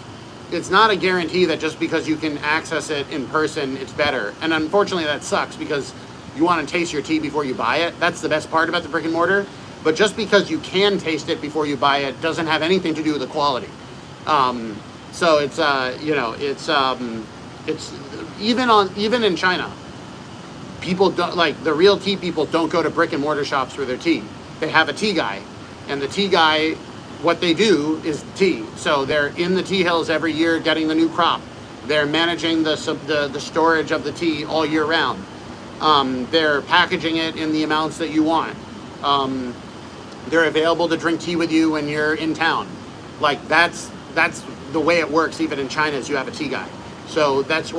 It's not a guarantee that just because you can access it in person, it's better. And unfortunately that sucks, because you want to taste your tea before you buy it. That's the best part about the brick and mortar. But just because you can taste it before you buy it doesn't have anything to do with the quality. So it's it's even in China, people don't, like, the real tea people don't go to brick and mortar shops for their tea. They have a tea guy, and the tea guy, what they do is tea. So they're in the tea hills every year getting the new crop. They're managing the storage of the tea all year round. They're packaging it in the amounts that you want. They're available to drink tea with you when you're in town. Like, that's the way it works even in China, is you have a tea guy. So that's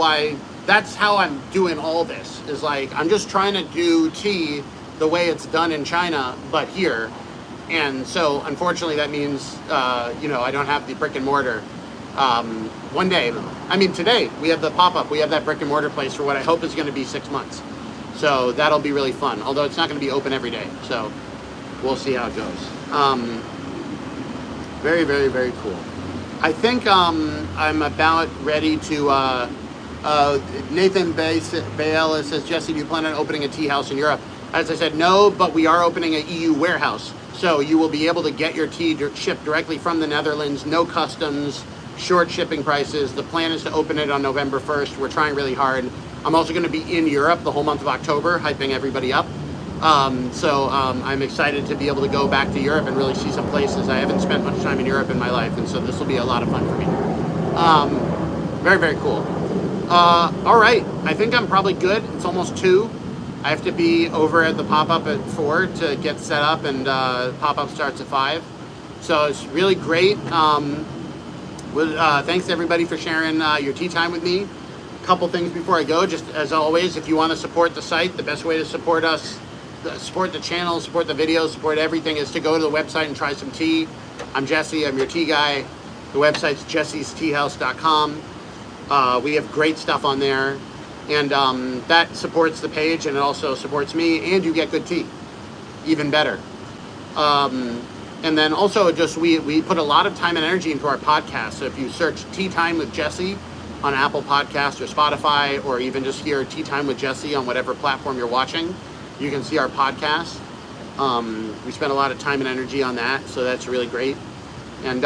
how I'm doing all this, is like, I'm just trying to do tea the way it's done in China, but here. And so, unfortunately, that means, you know, I don't have the brick and mortar. One day, I mean, today, we have the pop-up. We have that brick and mortar place for what I hope is going to be 6 months. So that'll be really fun, although it's not going to be open every day. So we'll see how it goes. Very, very, very cool. I think I'm about ready to... Nathan Baella says, Jesse, do you plan on opening a tea house in Europe? As I said, no, but we are opening an EU warehouse. So you will be able to get your tea shipped directly from the Netherlands, no customs, short shipping prices. The plan is to open it on November 1st. We're trying really hard. I'm also going to be in Europe the whole month of October, hyping everybody up. So I'm excited to be able to go back to Europe and really see some places. I haven't spent much time in Europe in my life, and so this will be a lot of fun for me. Very, very cool. All right, I think I'm probably good. It's almost 2. I have to be over at the pop-up at 4 to get set up, and pop-up starts at 5. So it's really great. Thanks to everybody for sharing your tea time with me. A couple things before I go, just as always, if you want to support the site, the best way to support us, support the channel, support the videos, support everything, is to go to the website and try some tea. I'm Jesse, I'm your tea guy. The website's jessesteahouse.com. We have great stuff on there, and that supports the page, and it also supports me, and you get good tea, even better. And then also just we put a lot of time and energy into our podcast. So if you search Tea Time with Jesse on Apple Podcasts or Spotify, or even just hear Tea Time with Jesse on whatever platform you're watching, you can see our podcast. We spend a lot of time and energy on that, so that's really great. And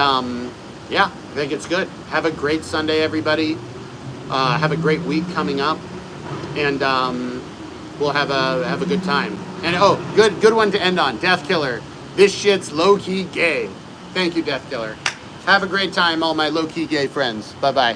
yeah, I think it's good. Have a great Sunday, everybody. Have a great week coming up, and we'll have a good time. And oh, good one to end on. Death Killer. This shit's low-key gay. Thank you, Death Killer. Have a great time, all my low-key gay friends. Bye-bye.